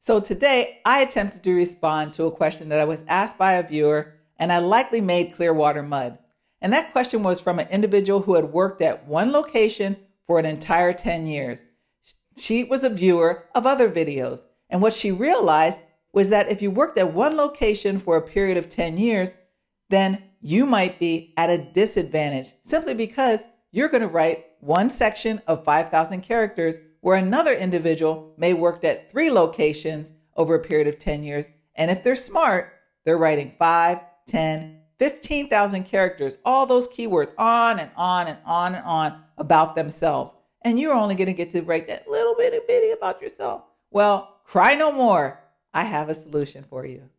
So today I attempted to respond to a question that I was asked by a viewer, and I likely made clear water mud. And that question was from an individual who had worked at one location for an entire 10 years. She was a viewer of other videos, and what she realized was that if you worked at one location for a period of 10 years, then you might be at a disadvantage simply because you're going to write one section of 5,000 characters where another individual may worked at 3 locations over a period of 10 years. And if they're smart, they're writing 5, 10, 15,000 characters, all those keywords on and on and on and on about themselves. And you're only going to get to write that little bitty about yourself. Well, cry no more. I have a solution for you.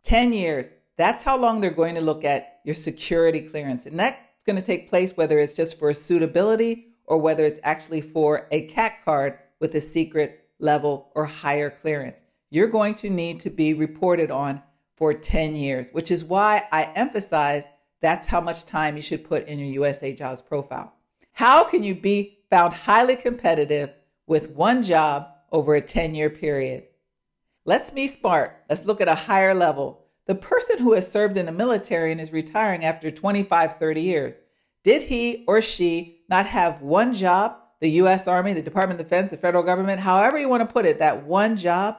10 years. That's how long they're going to look at your security clearance. And that's going to take place whether it's just for suitability or whether it's actually for a CAC card with a secret level or higher clearance. You're going to need to be reported on for 10 years, which is why I emphasize that's how much time you should put in your USAJOBS profile. How can you be found highly competitive with one job over a 10-year period? Let's be smart. Let's look at a higher level. The person who has served in the military and is retiring after 25, 30 years, did he or she not have one job? The U.S. Army, the Department of Defense, the federal government, however you want to put it, that one job?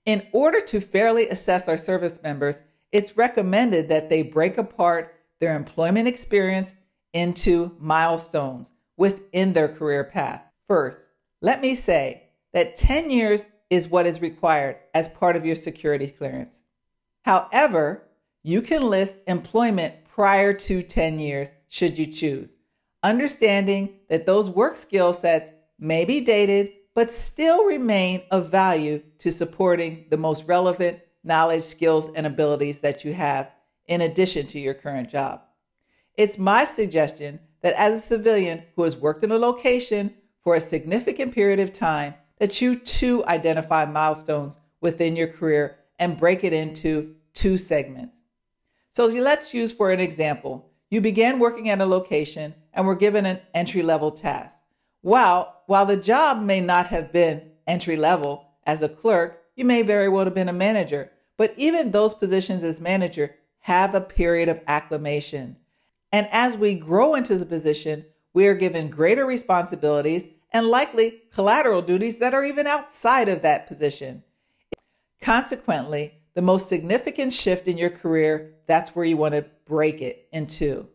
In order to fairly assess our service members, it's recommended that they break apart their employment experience into milestones within their career path. First, let me say that 10 years is what is required as part of your security clearance. However, you can list employment prior to 10 years should you choose, understanding that those work skill sets may be dated but still remain of value to supporting the most relevant knowledge, skills, and abilities that you have in addition to your current job. It's my suggestion that as a civilian who has worked in a location for a significant period of time, that you too identify milestones within your career and break it into 2 segments. So let's use for an example, you began working at a location and were given an entry-level task. While the job may not have been entry-level as a clerk, you may very well have been a manager, but even those positions as manager have a period of acclimation. And as we grow into the position, we are given greater responsibilities and likely collateral duties that are even outside of that position. Consequently, the most significant shift in your career, that's where you want to break it into.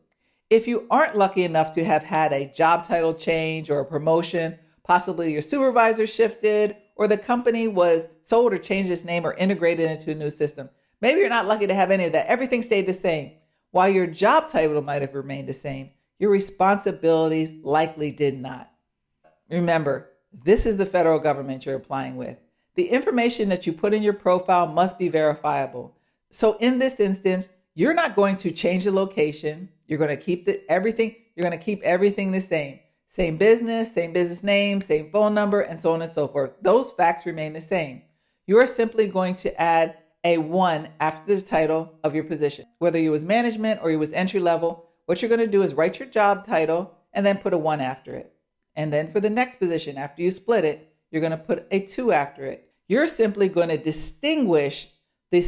If you aren't lucky enough to have had a job title change or a promotion, possibly your supervisor shifted, or the company was sold or changed its name or integrated into a new system, maybe you're not lucky to have any of that. Everything stayed the same. While your job title might have remained the same, your responsibilities likely did not. Remember, this is the federal government you're applying with. The information that you put in your profile must be verifiable. So in this instance, you're not going to change the location. You're going to keep everything the same. Same business name, same phone number, and so on and so forth. Those facts remain the same. You're simply going to add a 1 after the title of your position. Whether you was management or you was entry level, what you're going to do is write your job title and then put a 1 after it. And then for the next position, after you split it, you're going to put a 2 after it. You're simply going to distinguish the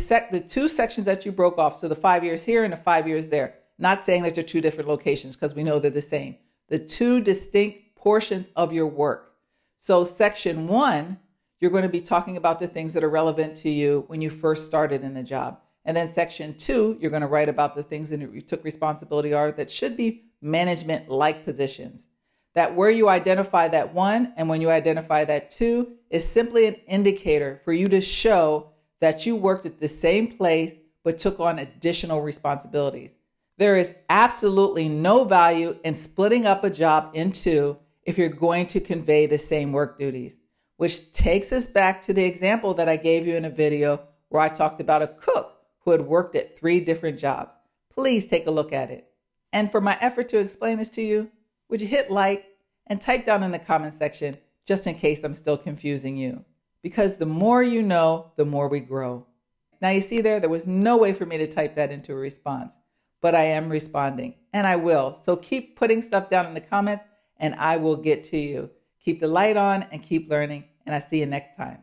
2 sections that you broke off. So the 5 years here and the 5 years there. Not saying that they're 2 different locations because we know they're the same. The 2 distinct portions of your work. So section 1, you're going to be talking about the things that are relevant to you when you first started in the job. And then section 2, you're going to write about the things that you took responsibility are that should be management-like positions. That where you identify that 1 and when you identify that 2 is simply an indicator for you to show that you worked at the same place but took on additional responsibilities. There is absolutely no value in splitting up a job in 2 if you're going to convey the same work duties, which takes us back to the example that I gave you in a video where I talked about a cook who had worked at 3 different jobs. Please take a look at it. And for my effort to explain this to you, would you hit like and type down in the comment section just in case I'm still confusing you? Because the more you know, the more we grow. Now you see there was no way for me to type that into a response, but I am responding and I will. So keep putting stuff down in the comments and I will get to you. Keep the light on and keep learning. And I see you next time.